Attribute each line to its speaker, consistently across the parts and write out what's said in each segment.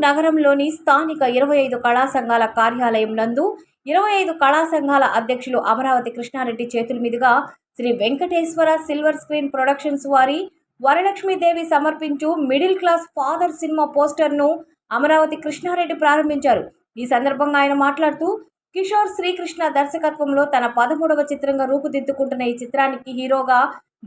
Speaker 1: నగరంలోని స్థానిక 25 కళా సంఘాల కార్యాలయం నందు 25 కళా సంఘాల అధ్యక్షులు అమరావతి కృష్ణారెడ్డి చేతుల మీదుగా Sri Venkateswara silver screen productions వారి వరలక్ష్మీదేవి సమర్పించు మిడిల్ క్లాస్ ఫాదర్ సినిమా పోస్టర్ను అమరావతి కృష్ణారెడ్డి ప్రారంభించారు. ఈ సందర్భంగా ఆయన మాట్లాడుతూ కిషోర్ శ్రీకృష్ణ దర్శకత్వంలో తన 13వ చిత్రంగా రూపుదిద్దుకుంటున్న ఈ చిత్రానికి హీరోగా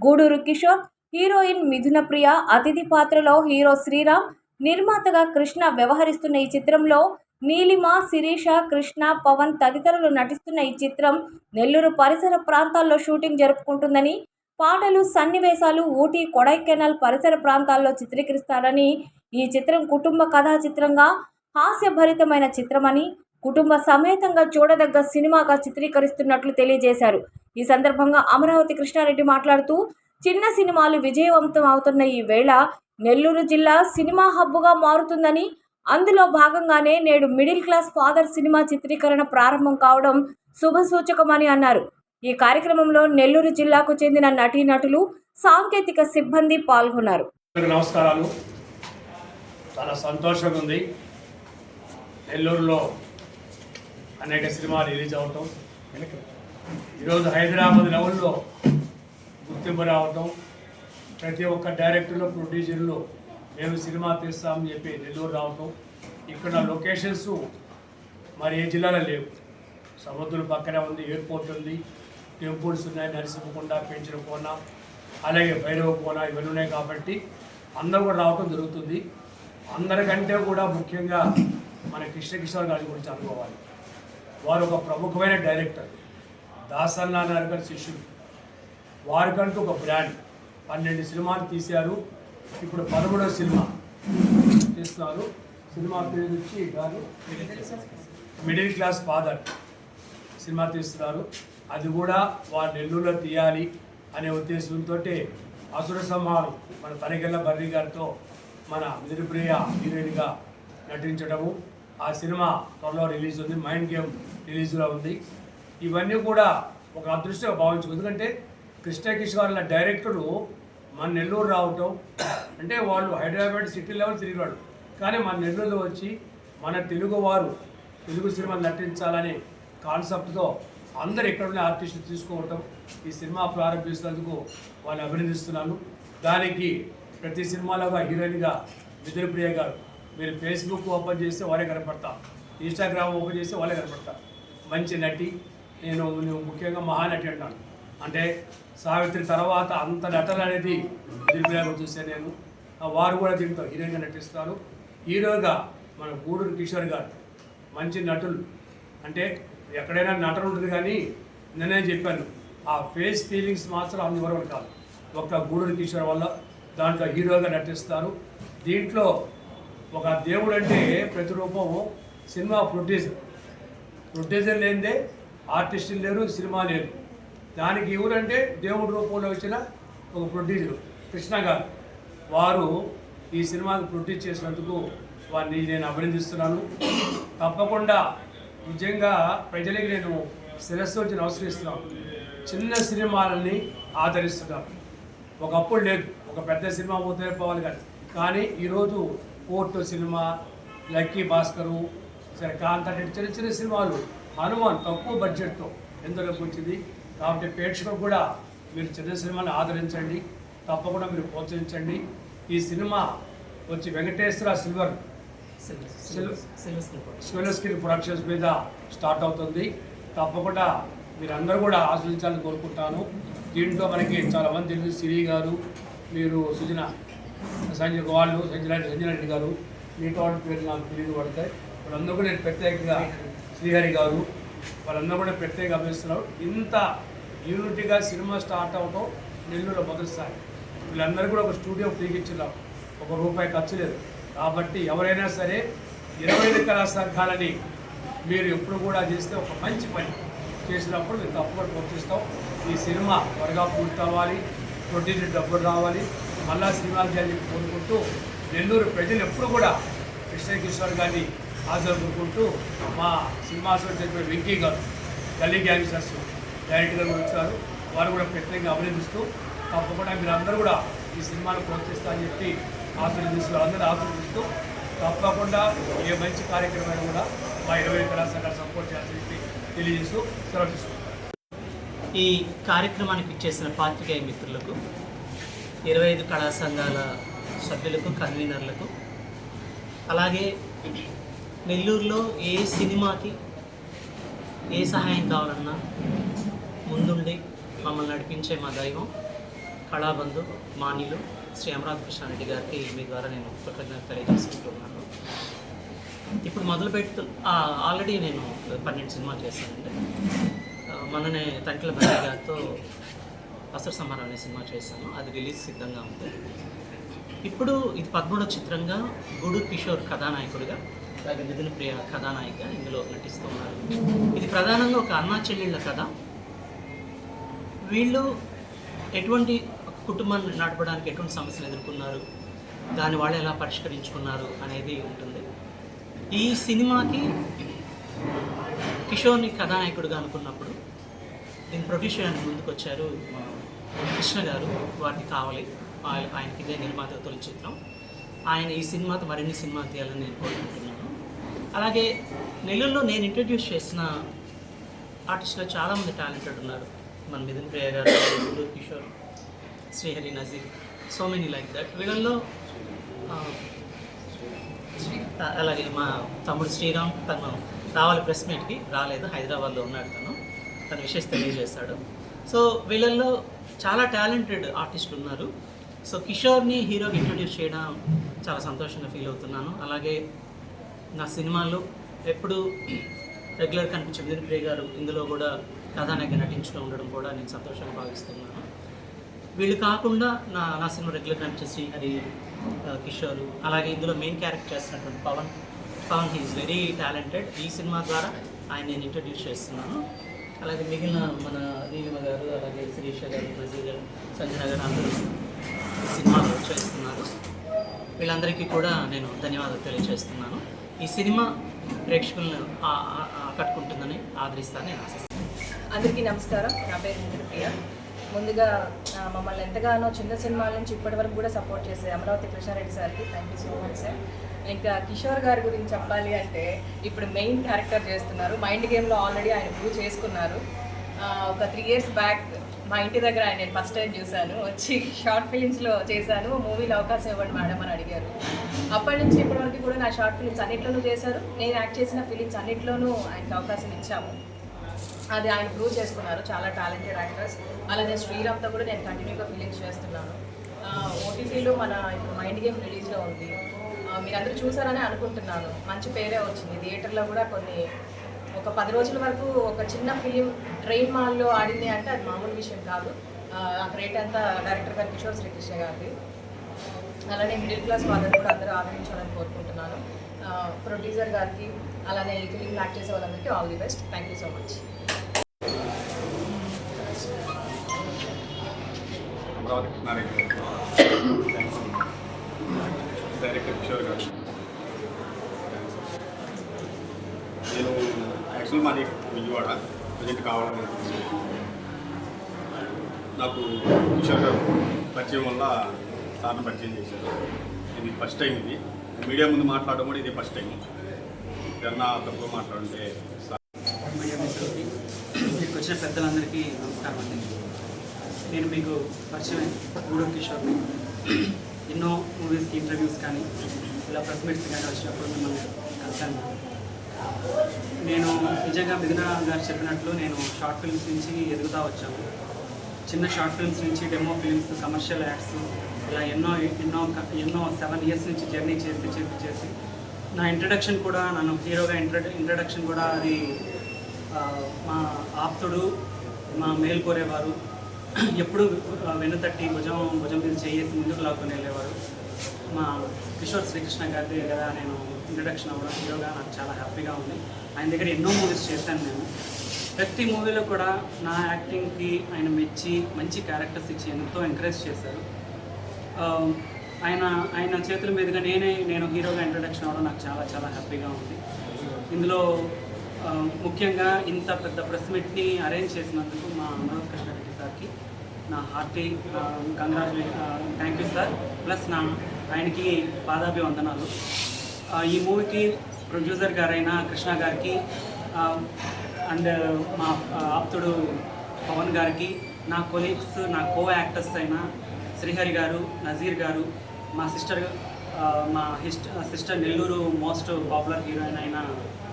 Speaker 1: గూడూరు కిషోర్, హీరోయిన్ మిథున ప్రియ, అతిథి పాత్రలో హీరో శ్రీరామ్, నిర్మాతగా కృష్ణ వ్యవహరిస్తున్న ఈ చిత్రంలో నీలిమ, శిరీష, కృష్ణ, పవన్ తదితరులు నటిస్తున్న ఈ చిత్రం నెల్లూరు పరిసర ప్రాంతాల్లో షూటింగ్ జరుపుకుంటుందని, పాటలు, సన్నివేశాలు ఊటీ, కొడైకెనాల్ పరిసర ప్రాంతాల్లో చిత్రీకరిస్తారని, ఈ చిత్రం కుటుంబ కథా చిత్రంగా హాస్యభరితమైన చిత్రమని, కుటుంబ సమేతంగా చూడదగ్గ సినిమాగా చిత్రీకరిస్తున్నట్లు తెలియజేశారు. ఈ సందర్భంగా అమరావతి కృష్ణారెడ్డి మాట్లాడుతూ చిన్న సినిమాలు విజయవంతం అవుతున్న ఈ వేళ నెల్లూరు జిల్లా సినిమా హబ్బుగా మారుతుందని, అందులో భాగంగానే నేడు మిడిల్ క్లాస్ ఫాదర్ సినిమా చిత్రీకరణ ప్రారంభం కావడం శుభసూచకమని అన్నారు. ఈ కార్యక్రమంలో నెల్లూరు జిల్లాకు చెందిన నటీనటులు, సాంకేతిక సిబ్బంది పాల్గొన్నారు.
Speaker 2: నమస్కారాలు. చాలా సంతోషంగా ఉంది. నెల్లూరులో అనేక సినిమాలు రిలీజ్ అవటం, ఈరోజు హైదరాబాద్ లెవెల్లో గుర్తింపు రావటం, ప్రతి ఒక్క డైరెక్టర్లు, ప్రొడ్యూసర్లు మేము సినిమా తీస్తామని చెప్పి నెల్లూరు రావటం, ఇక్కడ లొకేషన్స్ మరి ఏ జిల్లాలో లేవు. సముద్రం పక్కనే ఉంది, ఎయిర్పోర్ట్ ఉంది, టెంపుల్స్ ఉన్నాయి, నరసింహకొండ, పెంచలకోన, అలాగే భైరవకోన, ఇవన్నీ ఉన్నాయి. కాబట్టి అందరూ కూడా రావటం జరుగుతుంది. అందరికంటే కూడా ముఖ్యంగా మన కృష్ణ కిషోర్ గారి గురించి అనుకోవాలి. వారు ఒక ప్రముఖమైన డైరెక్టర్, దాసన్ నారాయణ గారి శిష్యుడు. వారికంటూ ఒక బ్రాండ్, 12 సినిమాలు తీశారు. ఇప్పుడు 13వ సినిమా తీస్తున్నారు. సినిమా పేరు వచ్చి గారు మిడిల్ క్లాస్ ఫాదర్ సినిమా తీస్తున్నారు. అది కూడా వారు నెల్లూరులో తీయాలి అనే ఉద్దేశంతో అసుర సంహారం మన తనికెళ్ళ బర్రీ గారితో మన మిథునప్రియ హీరోయిన్గా నటించడము, ఆ సినిమా త్వరలో రిలీజ్ ఉంది. మైండ్ గేమ్ రిలీజ్లో ఉంది. ఇవన్నీ కూడా ఒక అదృష్టంగా భావించు. ఎందుకంటే కృష్ణ కిషోర్ డైరెక్టరు మన నెల్లూరు రావటం అంటే వాళ్ళు హైదరాబాద్ సిటీ లెవెల్ తిరిగాడు, కానీ మన నెల్లూరులో వచ్చి మన తెలుగువారు తెలుగు సినిమా నటించాలనే కాన్సెప్ట్తో అందరు ఇక్కడ ఉన్న ఆర్టిస్టులు తీసుకోవటం, ఈ సినిమా ప్రారంభిస్తున్నందుకు వాళ్ళని అభినందిస్తున్నాను. దానికి ప్రతి సినిమాలోగా హీరోయిన్గా మిథునప్రియ గారు, మీరు ఫేస్బుక్ ఓపెన్ చేస్తే వాళ్ళే కనపడతా, ఇన్స్టాగ్రామ్ ఓపెన్ చేస్తే వాళ్ళే కనపడతా. మంచి నటి. నేను ముఖ్యంగా మహానటి అంటాను. అంటే సావిత్రి తర్వాత అంత నటన అనేది మిథునప్రియ గారు చూసాను నేను. వారు కూడా దీంతో హీరోయిన్గా నటిస్తారు. హీరోగా మన గూడూరు కిషోర్ గారు మంచి నటులు. అంటే ఎక్కడైనా నటన ఉంటుంది, కానీ నేనే చెప్పాను ఆ ఫేస్ ఫీలింగ్స్ మాత్రం అందువరకు కాదు. ఒక గూడూరు కిషోర్ వల్ల దాంట్లో హీరోగా నటిస్తారు. దీంట్లో ఒక దేవుడు అంటే ప్రతిరూపము సినిమా ప్రొడ్యూసర్ లేనిదే ఆర్టిస్టులు లేరు, సినిమా లేదు. దానికి ఎవరంటే దేవుడి రూపంలో వచ్చిన ఒక ప్రొడ్యూసర్ కృష్ణ గారు. వారు ఈ సినిమాకి ప్రొడ్యూస్ చేసినందుకు వారిని నేను అభినందిస్తున్నాను. తప్పకుండా నిజంగా ప్రజలకి నేను శిరస్సు వచ్చి నమస్కరిస్తున్నాను. చిన్న సినిమాలని ఆదరిస్తున్నాను. ఒకప్పుడు లేదు, ఒక పెద్ద సినిమా పోతే పోవాలి కానీ ఈరోజు పోర్టు సినిమా, లక్కీ భాస్కరు, సరే కాంత చిన్న చిన్న సినిమాలు హనుమాన్ తక్కువ బడ్జెట్తో ఎంతలోకి వచ్చింది. కాబట్టి ప్రేక్షకులు కూడా మీరు చిన్న సినిమాని ఆదరించండి, తప్పకుండా మీరు ప్రోత్సహించండి. ఈ సినిమా వచ్చి వెంకటేశ్వర సిల్వర్ స్క్రీన్ ప్రొడక్షన్స్ మీద స్టార్ట్ అవుతుంది. తప్పకుండా మీరందరూ కూడా ఆస్వాదించాలని కోరుకుంటాను. దీంట్లో మనకి చాలామంది తెలుసు, సిరి గారు, మీరు సంజయ్ గారు, మిగతా వాళ్ళ పేరు నాకు తెలియదు పడతాయి. వాళ్ళందరూ కూడా నేను ప్రత్యేకంగా శ్రీహరి గారు, వాళ్ళందరూ కూడా ప్రత్యేకంగా అభినందిస్తున్నారు. ఇంత యూనిటీగా సినిమా స్టార్ట్ అవటం నెల్లూరులో మొదటిసారి. వీళ్ళందరూ కూడా ఒక స్టూడియో ఫ్రీకి ఇచ్చినాం, ₹1 ఖర్చు లేదు. కాబట్టి ఎవరైనా సరే 25 కళా సంఘాలని మీరు ఎప్పుడు కూడా చేస్తే ఒక మంచి పని చేసినప్పుడు మీరు తప్పకుండా ప్రోత్సహిస్తాం. ఈ సినిమా త్వరగా పూర్తి అవ్వాలి, ప్రొడ్యూసర్ డబ్బులు రావాలి, మళ్ళా సినిమాలు చేయాలని కోరుకుంటూ నెల్లూరు ప్రజలు ఎప్పుడు కూడా కృష్ణ కిషోర్ గారిని ఆదరించుకుంటూ మా సినిమా అసోసియేషన్ వెంకీ గారు, గల్లీ గ్యాంగ్స్టర్స్ డైరెక్టర్గా వచ్చారు. వారు కూడా ప్రత్యేకంగా అభినందిస్తూ తప్పకుండా మీరందరూ కూడా ఈ సినిమాను ప్రోత్సహిస్తారని చెప్పి ఆశీర్వదిస్తూ తప్పకుండా ఏ మంచి కార్యక్రమాన్ని కూడా మా 20 కళాశాల సపోర్ట్ చేయాలని తెలియజేస్తూ సెలవు తీసుకుంటాం.
Speaker 3: ఈ కార్యక్రమానికి ఇచ్చేసిన పాత్రికేయ మిత్రులకు, 25 కళా సంఘాల సభ్యులకు, కన్వీనర్లకు, అలాగే నెల్లూరులో ఏ సినిమాకి ఏ సహాయం కావాలన్నా ముందుండి మమ్మల్ని నడిపించే మా దైవం కళాబంధు మాన్యులు శ్రీ అమరావతి కృష్ణారెడ్డి గారికి మీ ద్వారా నేను కృతజ్ఞత తెలియజేసుకుంటున్నాను. ఇప్పుడు ఆల్రెడీ నేను 12 సినిమాలు చేశానండి. మొన్ననే తంట్ల భరణి గారితో అసుర సంహారం అనే సినిమా చేశాను. అది రిలీజ్ సిద్ధంగా ఉంది. ఇప్పుడు ఇది 13వ చిత్రంగా గూడూరు కిషోర్ కథానాయకుడిగా, అలాగే మిథున ప్రియ కథానాయిక ఇందులో నటిస్తున్నారు. ఇది ప్రధానంగా ఒక అన్నా చెల్లెళ్ళ కథ. వీళ్ళు ఎటువంటి కుటుంబాన్ని నడపడానికి ఎటువంటి సమస్యలు ఎదుర్కొన్నారు, దాని వాళ్ళు ఎలా పరిష్కరించుకున్నారు అనేది ఉంటుంది. ఈ సినిమాకి కిషోర్ని కథానాయకుడిగా అనుకున్నప్పుడు దీన్ని ప్రొడ్యూస్ చేయడానికి ముందుకు వచ్చారు కృష్ణ గారు. వారికి కావాలి, ఆయనకి ఇదే నిర్మాత తొలి చిత్రం. ఆయన ఈ సినిమాతో మరిన్ని సినిమాలు తీయాలని నేను కోరుకుంటున్నాను. అలాగే నెల్లూరులో నేను ఇంట్రడ్యూస్ చేసిన ఆర్టిస్టులు చాలామంది టాలెంటెడ్ ఉన్నారు. మన మిథున్ ప్రియ గారు, Gudur Kishore, Srihari, Nazeer, so many like that. వీళ్ళల్లో అలాగే మా తమ్ముడు శ్రీరామ్, తను రావాలి ప్రెస్ మీట్కి రాలేదు, హైదరాబాద్లో ఉన్నాడు. తన విషయం తెలియజేశాడు. సో వీళ్ళల్లో చాలా టాలెంటెడ్ ఆర్టిస్టులు ఉన్నారు. సో కిషోర్ని హీరోకి ఇంట్రడ్యూస్ చేయడం చాలా సంతోషంగా ఫీల్ అవుతున్నాను. అలాగే నా సినిమాలో ఎప్పుడు రెగ్యులర్ కనిపించే మిథున్ ప్రియ గారు ఇందులో కూడా కథానాయక నటించుతూ ఉండడం కూడా నేను సంతోషంగా భావిస్తున్నాను. వీళ్ళు కాకుండా నా సినిమా రెగ్యులర్ కనిపించే శ్రీహరి, కిషోర్, అలాగే ఇందులో మెయిన్ క్యారెక్టర్ చేస్తున్నటువంటి పవన్ హీఈస్ వెరీ టాలెంటెడ్. ఈ సినిమా ద్వారా ఆయన నేను ఇంట్రడ్యూస్ చేస్తున్నాను. అలాగే మిగిలిన మన దీవిమ గారు, అలాగే శిరీష గారు, నజీర్ గారు, సంజన గారు అందరూ ఈ సినిమాలో చేస్తున్నారు. వీళ్ళందరికీ కూడా నేను ధన్యవాదాలు తెలియజేస్తున్నాను. ఈ సినిమా ప్రేక్షకులను ఆకట్టుకుంటుందని ఆదరిస్తానని నేను ఆశిస్తున్నాను.
Speaker 4: అందరికీ నమస్కారం. నా పేరు మిథున ప్రియ. ముందుగా మమ్మల్ని ఎంతగానో చిన్న సినిమాల నుంచి ఇప్పటి వరకు కూడా సపోర్ట్ చేసే అమరావతి కృష్ణారెడ్డి సార్కి thank you so much sir. ఇంకా కిషోర్ గారి గురించి చెప్పాలి అంటే ఇప్పుడు మెయిన్ క్యారెక్టర్ చేస్తున్నారు. మైండ్ గేమ్లో ఆల్రెడీ ఆయన ప్రూవ్ చేసుకున్నారు. ఒక 3 years బ్యాక్ మా ఇంటి దగ్గర ఆయన నేను ఫస్ట్ టైం చూశాను. వచ్చి షార్ట్ ఫిలిమ్స్లో చేశాను, మూవీలో అవకాశం ఇవ్వండి మేడం అని అడిగారు. అప్పటి నుంచి ఇప్పటి వరకు కూడా నా షార్ట్ ఫిలిమ్స్ అన్నిట్లోనూ చేశారు. నేను యాక్ట్ చేసిన ఫిలిమ్స్ అన్నిట్లోనూ ఆయనకు అవకాశం ఇచ్చాము. అది ఆయన ప్రూవ్ చేసుకున్నారు. చాలా టాలెంటెడ్ యాక్టర్స్. అలాగే శ్రీరామ్తో కూడా నేను కంటిన్యూగా ఫిలిమ్స్ చేస్తున్నాను. ఓటీటీలో మన ఇప్పుడు మైండ్ గేమ్ రిలీజ్లో ఉంది. మీరందరూ చూసారని అనుకుంటున్నాను. మంచి పేరే వచ్చింది. థియేటర్లో కూడా ఒక 10 రోజుల వరకు ఒక చిన్న ఫిలిం ట్రైన్ మాల్లో ఆడింది అంటే అది మామూలు విషయం కాదు. ఆ క్రెడిట్ అంతా డైరెక్టర్ గారు కిషోర్ శ్రీకృష్ణ గారిది. అలానే మిడిల్ క్లాస్ వాళ్ళని కూడా అందరూ ఆదరించాలని కోరుకుంటున్నాను. ప్రొడ్యూసర్ గారికి, అలానే ఈ ఫిలిం యాక్ట్ చేసే వాళ్ళందరికీ all the best. Thank you so much.
Speaker 5: Amaravati Krishna Reddy director Kishore గారు. నేను యాక్చువల్ మాది విజయవాడ, ప్రజెంట్ కావాలని అనుకుంటున్నాను. నాకు కిషోర్ గారు పరిచయం వల్ల సార్ని పరిచయం చేశారు. ఇది ఫస్ట్ టైం. ఇది మీడియా ముందు మాట్లాడడం కూడా ఇది ఫస్ట్ టైం. ఏదన్నా తక్కువ మాట్లాడుంటే
Speaker 6: మీడియా మిత్రులకి, ఇక్కడికి వచ్చిన పెద్దలందరికీ నమస్కారం అండి. నేను మీకు పరిచయం గూడూరు కిషోర్ని. ఎన్నో మూవీస్కి ఇంటర్వ్యూస్ కానీ ఇలా ప్రెస్ మీట్స్ కానీ వచ్చినప్పుడు మిమ్మల్ని కలిసాను. నేను నిజంగా మిథున గారు చెప్పినట్లు నేను షార్ట్ ఫిల్మ్స్ నుంచి ఎదుగుతూ వచ్చాను. చిన్న షార్ట్ ఫిల్మ్స్ నుంచి డెమో ఫిల్మ్స్, కమర్షియల్ యాడ్స్, ఇలా ఎన్నో 7 years నుంచి జర్నీ చేసి నా ఇంట్రడక్షన్ కూడా, నన్ను హీరోగా ఇంట్రడక్షన్ కూడా అది మా ఆప్తుడు, మా మేలు కోరేవారు, ఎప్పుడు వెన్నుతట్టి భుజం మీద చేసి ముందుకు లాక్కొని వెళ్ళేవారు మా కిషోర్ శ్రీకృష్ణ గారి దగ్గర నేను ఇంట్రడక్షన్ అవ్వడం హీరోగా నాకు చాలా హ్యాపీగా ఉంది. ఆయన దగ్గర ఎన్నో మూవీస్ చేశాను నేను. ప్రతి మూవీలో కూడా నా యాక్టింగ్కి ఆయన మెచ్చి మంచి క్యారెక్టర్స్ ఇచ్చి ఎంతో ఎంకరేజ్ చేశారు. ఆయన చేతుల మీదుగా నేను హీరోగా ఇంట్రడక్షన్ అవ్వడం నాకు చాలా చాలా హ్యాపీగా ఉంది. ఇందులో ముఖ్యంగా ఇంత పెద్ద ప్రెస్ మీట్ని అరేంజ్ చేసినందుకు మా అమరావతి కృష్ణారెడ్డి సార్కి నా hearty thank you sir. Plus ఆయనకి పాదాభివందనాలు. ఈ మూవీకి ప్రొడ్యూసర్ గారైన కృష్ణ గారికి అండ్ మా ఆప్తుడు పవన్ గారికి, నా కొలీగ్స్, నా కో యాక్టర్స్ అయిన శ్రీహరి గారు, నజీర్ గారు, మా sister Nellore most popular heroine అయిన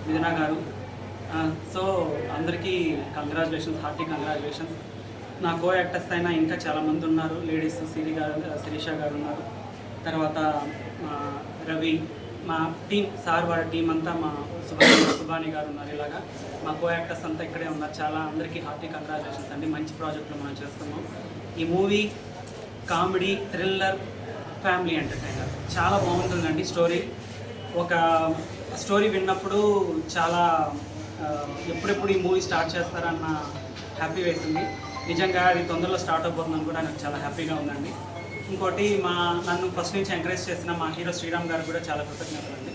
Speaker 6: మిథునా గారు. సో అందరికీ కంగ్రాచులేషన్స్, హార్టీ కంగ్రాచులేషన్స్. నా కో యాక్టర్స్ అయినా ఇంకా చాలామంది ఉన్నారు, లేడీస్ శిరీష గారు ఉన్నారు, తర్వాత రవి, మా టీం, సార్ వాళ్ళ టీం అంతా, మా సుబాని గారు ఉన్నారు. ఇలాగా మా కో యాక్టర్స్ అంతా ఇక్కడే ఉన్నారు. చాలా అందరికీ హార్టీ కంగ్రాచులేషన్స్ అండి. మంచి ప్రాజెక్టులు మనం చేస్తున్నాం. ఈ movie comedy, thriller, family entertainer చాలా బాగుంటుందండి. ఒక స్టోరీ విన్నప్పుడు చాలా ఎప్పుడెప్పుడు ఈ మూవీ స్టార్ట్ చేస్తారన్న హ్యాపీ వేసింది. నిజంగా అది తొందరలో స్టార్ట్ అయిపోతుందని కూడా నాకు చాలా హ్యాపీగా ఉందండి. ఇంకోటి నన్ను ఫస్ట్ నుంచి ఎంకరేజ్ చేసిన మా హీరో శ్రీరామ్ గారు కూడా చాలా కృతజ్ఞతలు అండి.